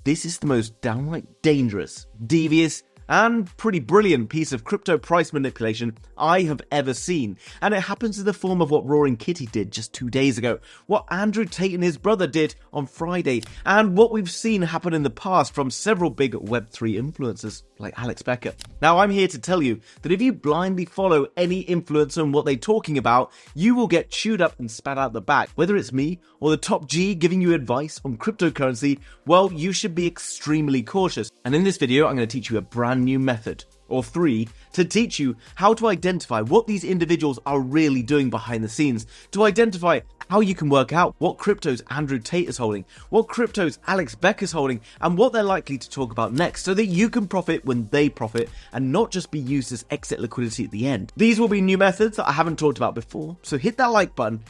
this is the most downright dangerous, devious, and pretty brilliant piece of crypto price manipulation I have ever seen. And it happens in the form of what Roaring Kitty did just 2 days ago, what Andrew Tate and his brother did on Friday, and what we've seen happen in the past from several big Web3 influencers like Alex Becker. Now, I'm here to tell you that if you blindly follow any influencer and what they're talking about, you will get chewed up and spat out the back. Whether it's me or the top G giving you advice on cryptocurrency, well, you should be extremely cautious. And in this video, I'm going to teach you a brand new method, or 3, to teach you how to identify what these individuals are really doing behind the scenes, to identify how you can work out what cryptos Andrew Tate is holding, what cryptos Alex Becker is holding, and what they're likely to talk about next, so that you can profit when they profit and not just be used as exit liquidity at the end. These will be new methods that I haven't talked about before, so hit that like button.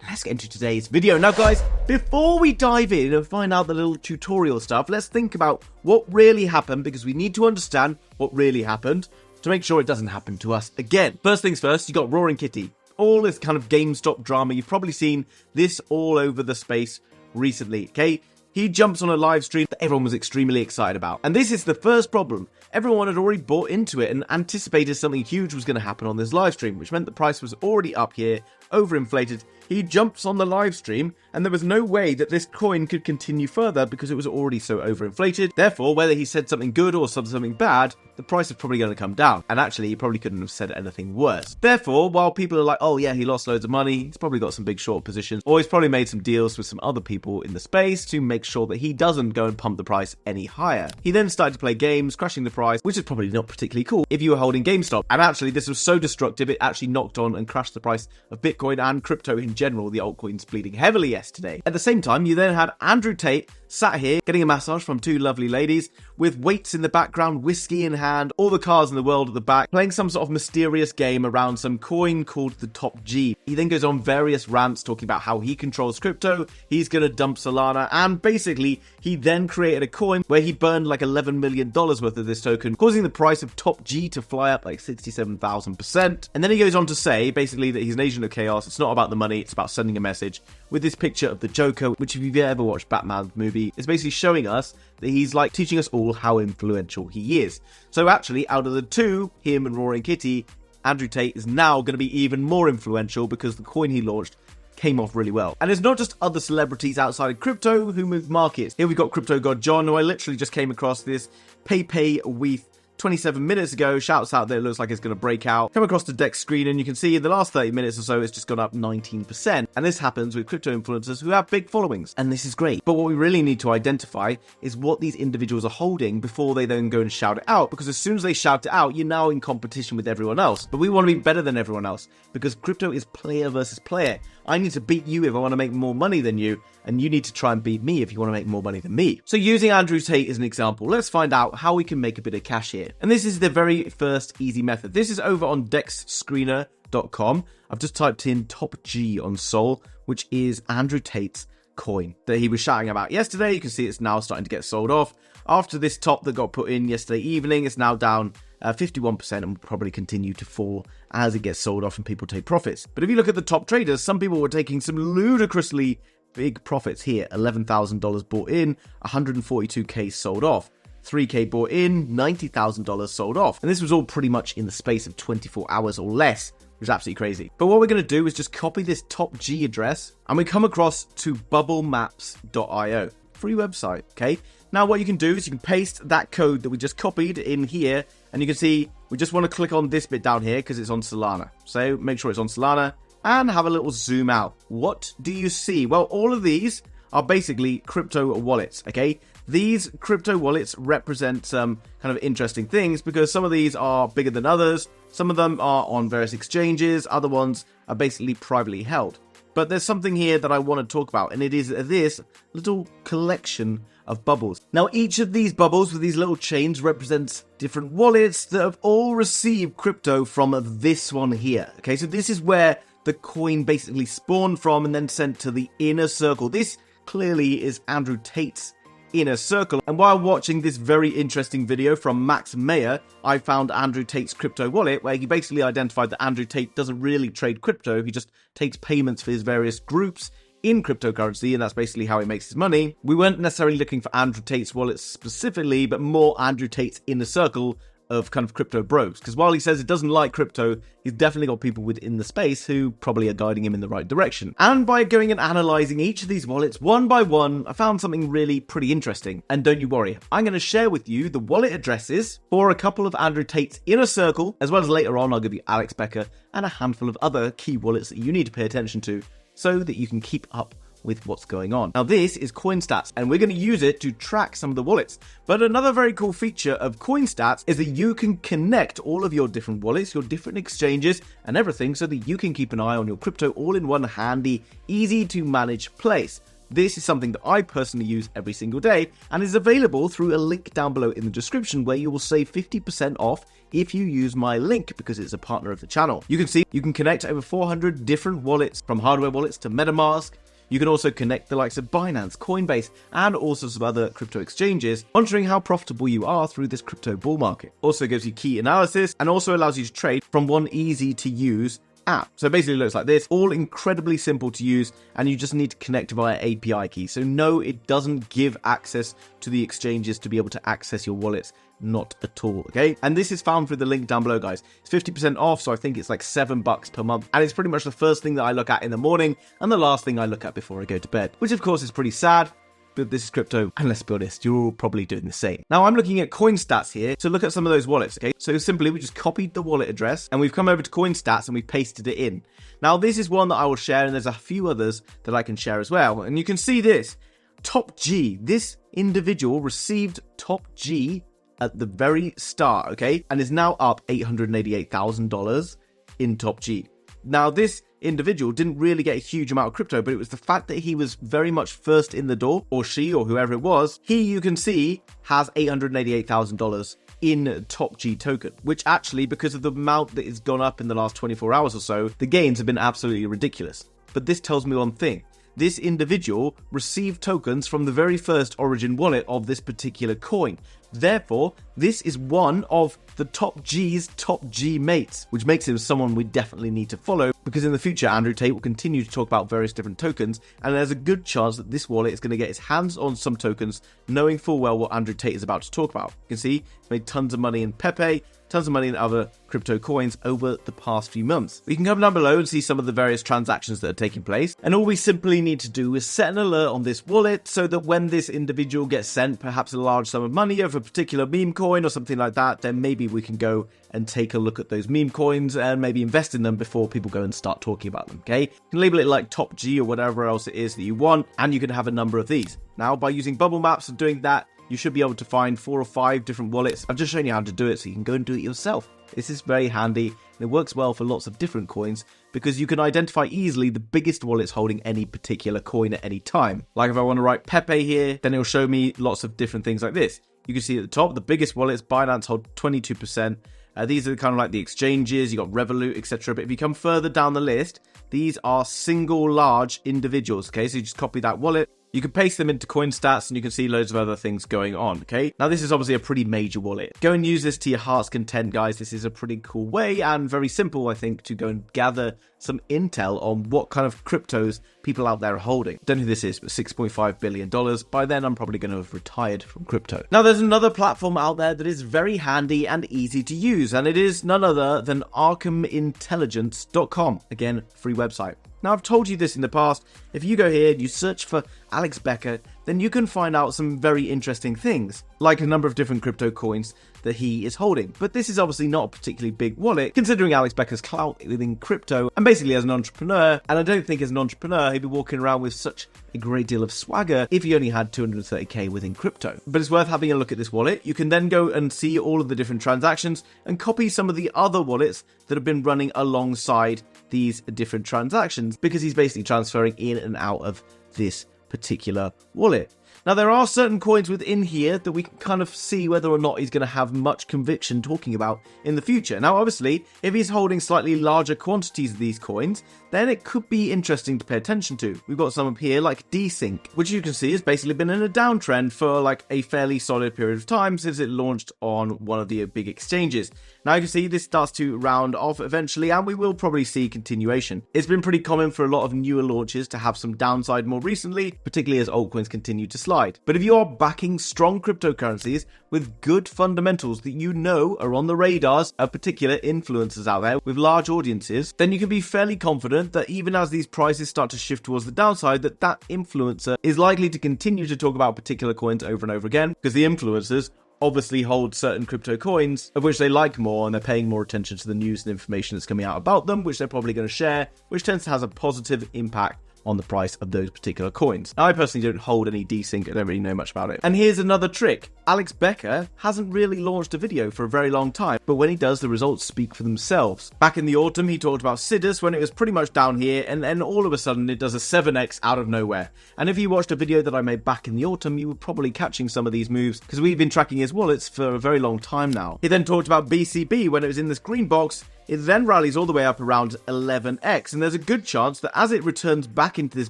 Let's get into today's video. Now guys, before we dive in and find out the little tutorial stuff, let's think about what really happened, because we need to understand what really happened to make sure it doesn't happen to us again. First things first, you got Roaring Kitty. All this kind of GameStop drama, you've probably seen this all over the space recently, okay? He jumps on a live stream that everyone was extremely excited about. And this is the first problem. Everyone had already bought into it and anticipated something huge was going to happen on this live stream, which meant the price was already up here, overinflated. He jumps on the live stream, and there was no way that this coin could continue further because it was already so overinflated. Therefore, whether he said something good or something bad, the price is probably going to come down. And actually, he probably couldn't have said anything worse. Therefore, while people are like, oh yeah, he lost loads of money, he's probably got some big short positions, or he's probably made some deals with some other people in the space to make sure that he doesn't go and pump the price any higher. He then started to play games, crashing the price, which is probably not particularly cool if you were holding GameStop. And actually, this was so destructive, it actually knocked on and crashed the price of Bitcoin and crypto in general, the altcoins bleeding heavily yesterday. At the same time, you then had Andrew Tate sat here getting a massage from 2 lovely ladies with weights in the background, whiskey in hand, all the cars in the world at the back, playing some sort of mysterious game around some coin called the Top G. He then goes on various rants talking about how he controls crypto, he's going to dump Solana, and basically he then created a coin where he burned like $11 million worth of this token, causing the price of Top G to fly up like 67,000%. And then he goes on to say basically that he's an agent of chaos, it's not about the money, it's about sending a message, with this picture of the Joker, which if you've ever watched Batman's movie, is basically showing us that he's like teaching us all how influential he is. So actually, out of the two, him and Roaring Kitty, Andrew Tate is now going to be even more influential because the coin he launched came off really well. And it's not just other celebrities outside of crypto who move markets. Here we've got Crypto God John, who I literally just came across this PayPay with 27 minutes ago, shouts out that it looks like it's going to break out. Come across the DEX screen and you can see in the last 30 minutes or so, it's just gone up 19%. And this happens with crypto influencers who have big followings. And this is great. But what we really need to identify is what these individuals are holding before they then go and shout it out. Because as soon as they shout it out, you're now in competition with everyone else. But we want to be better than everyone else because crypto is player versus player. I need to beat you if I want to make more money than you, and you need to try and beat me if you want to make more money than me. So using Andrew Tate as an example, let's find out how we can make a bit of cash here. And this is the very first easy method. This is over on dexscreener.com. I've just typed in Top G on Sol, which is Andrew Tate's coin that he was shouting about yesterday. You can see it's now starting to get sold off. After this top that got put in yesterday evening, it's now down 51% and will probably continue to fall as it gets sold off and people take profits. But if you look at the top traders, some people were taking some ludicrously big profits here. $11,000 bought in, 142k sold off. 3k bought in, $90,000 sold off. And this was all pretty much in the space of 24 hours or less, which is absolutely crazy. But what we're going to do is just copy this Top G address and we come across to bubblemaps.io. Free website, okay? Now what you can do is you can paste that code that we just copied in here, and you can see we just want to click on this bit down here because it's on Solana. So make sure it's on Solana and have a little zoom out. What do you see? Well, all of these are basically crypto wallets, okay? These crypto wallets represent some kind of interesting things because some of these are bigger than others. Some of them are on various exchanges. Other ones are basically privately held. But there's something here that I want to talk about, and it is this little collection of bubbles. Now, each of these bubbles with these little chains represents different wallets that have all received crypto from this one here. Okay, so this is where the coin basically spawned from and then sent to the inner circle. This clearly is Andrew Tate's inner circle. And while watching this very interesting video from Max Mayer, I found Andrew Tate's crypto wallet, where he basically identified that Andrew Tate doesn't really trade crypto. He just takes payments for his various groups in cryptocurrency, and that's basically how he makes his money. We weren't necessarily looking for Andrew Tate's wallet specifically, but more Andrew Tate's inner circle of kind of crypto bros, because while he says he doesn't like crypto, he's definitely got people within the space who probably are guiding him in the right direction. And by going and analyzing each of these wallets one by one, I found something really pretty interesting. And don't you worry, I'm going to share with you the wallet addresses for a couple of Andrew Tate's inner circle, as well as later on I'll give you Alex Becker and a handful of other key wallets that you need to pay attention to so that you can keep up with what's going on. Now this is CoinStats, and we're going to use it to track some of the wallets. But another very cool feature of CoinStats is that you can connect all of your different wallets, your different exchanges and everything, so that you can keep an eye on your crypto all in one handy, easy to manage place. This is something that I personally use every single day and is available through a link down below in the description where you will save 50% off if you use my link because it's a partner of the channel. You can see you can connect over 400 different wallets, from hardware wallets to MetaMask. You can also connect the likes of Binance, Coinbase, and also some other crypto exchanges, monitoring how profitable you are through this crypto bull market. Also gives you key analysis and also allows you to trade from one easy to use app. So basically it looks like this, all incredibly simple to use, and you just need to connect via API key. So no, it doesn't give access to the exchanges to be able to access your wallets. Not at all, okay? And this is found through the link down below, guys. It's 50% off, so I think it's like $7 per month. And it's pretty much the first thing that I look at in the morning and the last thing I look at before I go to bed, which of course is pretty sad, but this is crypto, and let's be honest, you're all probably doing the same. Now I'm looking at CoinStats here to look at some of those wallets, okay? So simply we just copied the wallet address and we've come over to CoinStats and we pasted it in. Now this is one that I will share, and there's a few others that I can share as well. And you can see this, Top G, this individual received Top G at the very start, okay? And is now up $888,000 in Top G. Now, this individual didn't really get a huge amount of crypto, but it was the fact that he was very much first in the door, or she, or whoever it was. He, you can see, has $888,000 in Top G token, which actually, because of the amount that has gone up in the last 24 hours or so, the gains have been absolutely ridiculous. But this tells me one thing. This individual received tokens from the very first origin wallet of this particular coin. Therefore, this is one of the Top G's Top G mates, which makes him someone we definitely need to follow, because in the future, Andrew Tate will continue to talk about various different tokens, and there's a good chance that this wallet is going to get its hands on some tokens, knowing full well what Andrew Tate is about to talk about. You can see he's made tons of money in Pepe, tons of money in other crypto coins over the past few months. We can come down below and see some of the various transactions that are taking place, and all we simply need to do is set an alert on this wallet so that when this individual gets sent perhaps a large sum of money over a particular meme coin or something like that, then maybe we can go and take a look at those meme coins and maybe invest in them before people go and start talking about them, okay? You can label it like Top G or whatever else it is that you want, and you can have a number of these. Now, by using bubble maps and doing that, you should be able to find 4 or 5 different wallets. I've just shown you how to do it so you can go and do it yourself. This is very handy, and it works well for lots of different coins because you can identify easily the biggest wallets holding any particular coin at any time. Like if I want to write Pepe here, then it'll show me lots of different things like this. You can see at the top, the biggest wallets, Binance hold 22%. These are kind of like the exchanges, you got Revolut, etc. But if you come further down the list, these are single large individuals, okay? So you just copy that wallet. You can paste them into CoinStats and you can see loads of other things going on, okay? Now, this is obviously a pretty major wallet. Go and use this to your heart's content, guys. This is a pretty cool way and very simple, I think, to go and gather some intel on what kind of cryptos people out there are holding. Don't know who this is, but $6.5 billion. By then, I'm probably going to have retired from crypto. Now, there's another platform out there that is very handy and easy to use, and it is none other than ArkhamIntelligence.com. Again, free website. Now, I've told you this in the past. If you go here and you search for Alex Becker, then you can find out some very interesting things, like a number of different crypto coins that he is holding. But this is obviously not a particularly big wallet, considering Alex Becker's clout within crypto, and basically as an entrepreneur, and I don't think as an entrepreneur he'd be walking around with such a great deal of swagger if he only had 230k within crypto. But it's worth having a look at this wallet. You can then go and see all of the different transactions and copy some of the other wallets that have been running alongside these different transactions, because he's basically transferring in and out of this particular wallet. Now, there are certain coins within here that we can kind of see whether or not he's going to have much conviction talking about in the future. Now, obviously, if he's holding slightly larger quantities of these coins, then it could be interesting to pay attention to. We've got some up here like Desync, which you can see has basically been in a downtrend for like a fairly solid period of time since it launched on one of the big exchanges. Now you can see this starts to round off eventually, and we will probably see continuation. It's been pretty common for a lot of newer launches to have some downside more recently, particularly as altcoins continue to slide. But if you are backing strong cryptocurrencies with good fundamentals that you know are on the radars of particular influencers out there with large audiences, then you can be fairly confident that even as these prices start to shift towards the downside, that influencer is likely to continue to talk about particular coins over and over again, because the influencers obviously hold certain crypto coins of which they like more, and they're paying more attention to the news and information that's coming out about them, which they're probably going to share, which tends to have a positive impact on the price of those particular coins. Now, I personally don't hold any desync, I don't really know much about it. And here's another trick. Alex Becker hasn't really launched a video for a very long time, but when he does, the results speak for themselves. Back in the autumn, he talked about Sidus when it was pretty much down here, and then all of a sudden it does a 7x out of nowhere. And if you watched a video that I made back in the autumn, you were probably catching some of these moves, because we've been tracking his wallets for a very long time now. He then talked about BCB when it was in this green box. It then rallies all the way up around 11x, and there's a good chance that as it returns back into this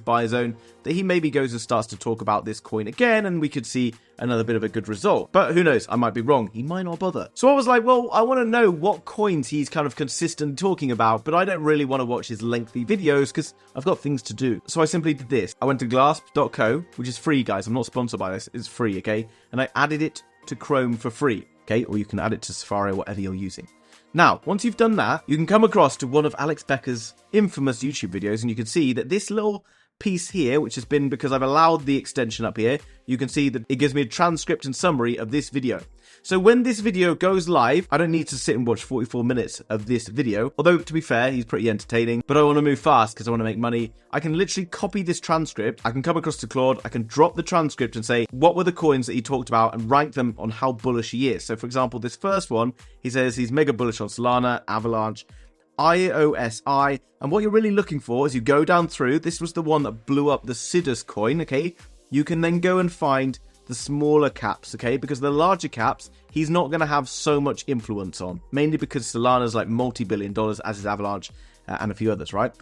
buy zone, that he maybe goes and starts to talk about this coin again, and we could see another bit of a good result. But who knows, I might be wrong, he might not bother. So I was like, well, I want to know what coins he's kind of consistently talking about, but I don't really want to watch his lengthy videos because I've got things to do. So I simply did this. I went to glasp.co, which is free, guys. I'm not sponsored by this, it's free, okay? And I added it to Chrome for free, okay? Or you can add it to Safari or whatever you're using. Now, once you've done that, you can come across to one of Alex Becker's infamous YouTube videos, and you can see that this little piece here, which has been because I've allowed the extension up here, you can see that it gives me a transcript and summary of this video. So when this video goes live, I don't need to sit and watch 44 minutes of this video, although to be fair, he's pretty entertaining, but I want to move fast because I want to make money. I can literally copy this transcript, I can come across to Claude, I can drop the transcript and say, what were the coins that he talked about, and rank them on how bullish he is. So for example, this first one, he says he's mega bullish on Solana, Avalanche, IOSI, and what you're really looking for as you go down through, this was the one that blew up the Sidus coin, okay? You can then go and find the smaller caps, okay? Because the larger caps, he's not going to have so much influence on, mainly because Solana's like multi-billion dollars, as is Avalanche and a few others, right?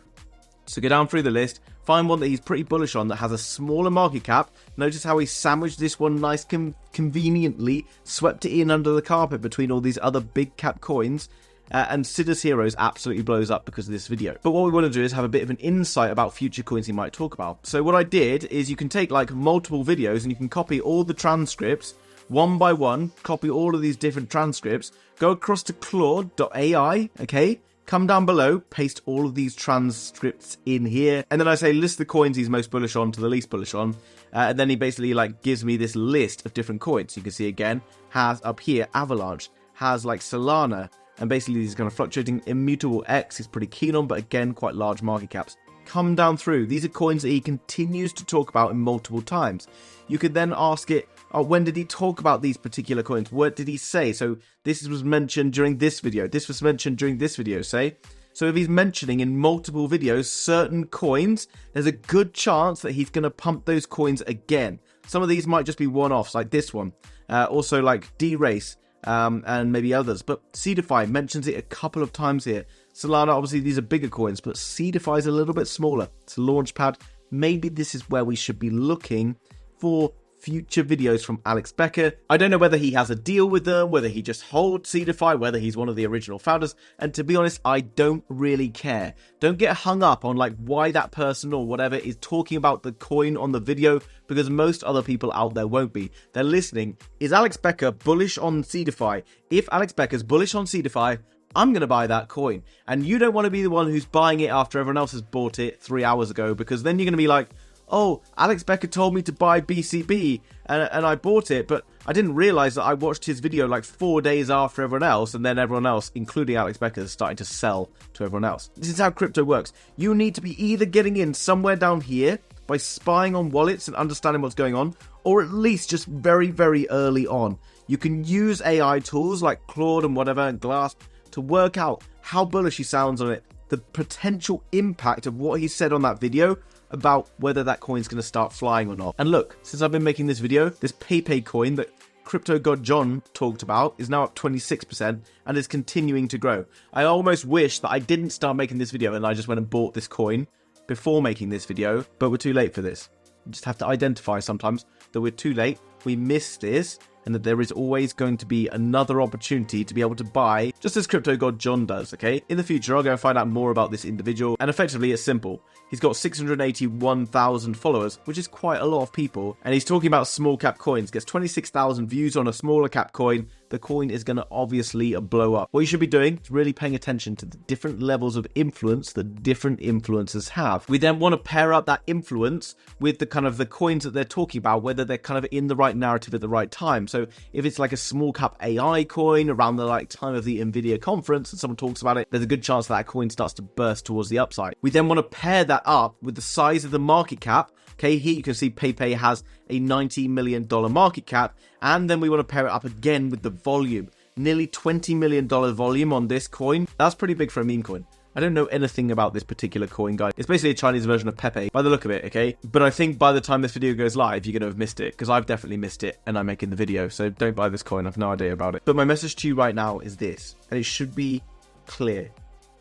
So go down through the list, find one that he's pretty bullish on that has a smaller market cap. Notice how he sandwiched this one nice conveniently, swept it in under the carpet between all these other big cap coins. And Sidus Heroes absolutely blows up because of this video. But what we want to do is have a bit of an insight about future coins he might talk about. So what I did is you can take like multiple videos and you can copy all the transcripts one by one, copy all of these different transcripts, go across to Claude.ai, okay? Come down below, paste all of these transcripts in here, and then I say list the coins he's most bullish on to the least bullish on, and then he basically like gives me this list of different coins. You can see again, has up here Avalanche, has like Solana, and basically these kind of fluctuating immutable X he's pretty keen on, but again, quite large market caps. Come down through. These are coins that he continues to talk about in multiple times. You could then ask it, oh, when did he talk about these particular coins? What did he say? So this was mentioned during this video. This was mentioned during this video, say. So if he's mentioning in multiple videos certain coins, there's a good chance that he's going to pump those coins again. Some of these might just be one-offs, like this one. Also like D-Race. And maybe others, but Seedify mentions it a couple of times here. Solana, obviously these are bigger coins, but Seedify is a little bit smaller. It's a launchpad. Maybe this is where we should be looking for future videos from Alex Becker. I don't know whether he has a deal with them, whether he just holds Seedify, whether he's one of the original founders, and to be honest, I don't really care. Don't get hung up on like why that person or whatever is talking about the coin on the video, because most other people out there won't be. They're listening. Is Alex Becker bullish on Seedify? If Alex Becker's bullish on Seedify, I'm going to buy that coin. And you don't want to be the one who's buying it after everyone else has bought it 3 hours ago, because then you're going to be like, oh, Alex Becker told me to buy BCB and I bought it, but I didn't realize that I watched his video like 4 days after everyone else, and then everyone else, including Alex Becker, is starting to sell to everyone else. This is how crypto works. You need to be either getting in somewhere down here by spying on wallets and understanding what's going on, or at least just very, very early on. You can use AI tools like Claude and whatever and Glasp to work out how bullish he sounds on it, the potential impact of what he said on that video, about whether that coin's going to start flying or not. And look, since I've been making this video, this PayPay coin that Crypto God John talked about is now up 26% and is continuing to grow. I almost wish that I didn't start making this video and I just went and bought this coin before making this video, but we're too late for this. You just have to identify sometimes that we're too late, we missed this, and that there is always going to be another opportunity to be able to buy, just as Crypto God John does, okay? In the future, I'll go and find out more about this individual, and effectively it's simple. He's got 681,000 followers, which is quite a lot of people, and he's talking about small cap coins, gets 26,000 views on a smaller cap coin. The coin is going to obviously blow up. What you should be doing is really paying attention to the different levels of influence that different influencers have. We then want to pair up that influence with the kind of the coins that they're talking about, whether they're kind of in the right narrative at the right time. So if it's like a small cap AI coin around the like time of the Nvidia conference and someone talks about it, there's a good chance that coin starts to burst towards the upside. We then want to pair that up with the size of the market cap. Okay, here you can see PayPay has a $90 million market cap, and then we want to pair it up again with the volume. Nearly $20 million volume on this coin. That's pretty big for a meme coin. I don't know anything about this particular coin, guys. It's basically a Chinese version of Pepe, by the look of it, okay? But I think by the time this video goes live, you're going to have missed it, because I've definitely missed it, and I'm making the video, so don't buy this coin. I've no idea about it. But my message to you right now is this, and it should be clear.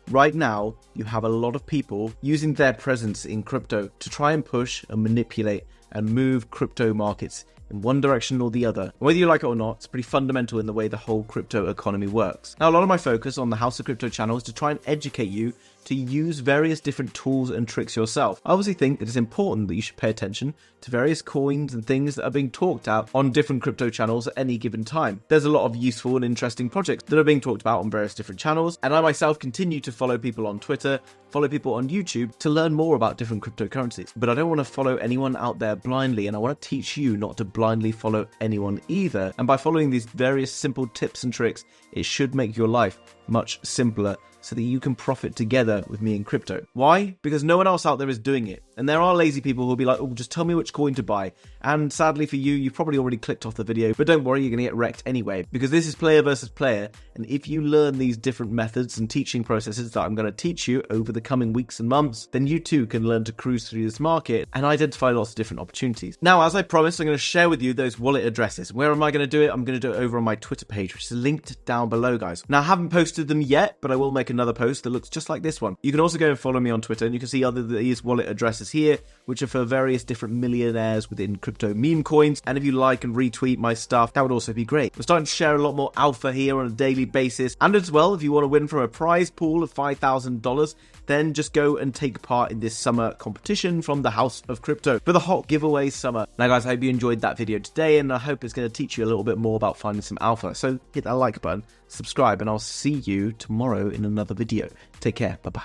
Right now, you have a lot of people using their presence in crypto to try and push and manipulate and move crypto markets in one direction or the other. Whether you like it or not, it's pretty fundamental in the way the whole crypto economy works. Now, a lot of my focus on the House of Crypto channel is to try and educate you to use various different tools and tricks yourself. I obviously think it is important that you should pay attention to various coins and things that are being talked about on different crypto channels at any given time. There's a lot of useful and interesting projects that are being talked about on various different channels, and I myself continue to follow people on Twitter, follow people on YouTube to learn more about different cryptocurrencies. But I don't want to follow anyone out there blindly, and I want to teach you not to blindly follow anyone either. And by following these various simple tips and tricks, it should make your life much simpler so that you can profit together with me in crypto. Why? Because no one else out there is doing it. And there are lazy people who will be like, oh, just tell me which coin to buy. And sadly for you, you've probably already clicked off the video, but don't worry, you're going to get wrecked anyway, because this is player versus player. And if you learn these different methods and teaching processes that I'm going to teach you over the coming weeks and months, then you too can learn to cruise through this market and identify lots of different opportunities. Now, as I promised, I'm going to share with you those wallet addresses. Where am I going to do it? I'm going to do it over on my Twitter page, which is linked down below, guys. Now, I haven't posted them yet, but I will make another post that looks just like this one. You can also go and follow me on Twitter, and you can see other these wallet addresses here, which are for various different millionaires within crypto meme coins. And if you like and retweet my stuff, that would also be great. We're starting to share a lot more alpha here on a daily basis. And as well, if you want to win from a prize pool of $5,000, then just go and take part in this summer competition from the House of Crypto for the hot giveaway summer. Now guys, I hope you enjoyed that video today, and I hope it's going to teach you a little bit more about finding some alpha. So hit that like button, subscribe, and I'll see you tomorrow in another video. Take care. Bye-bye.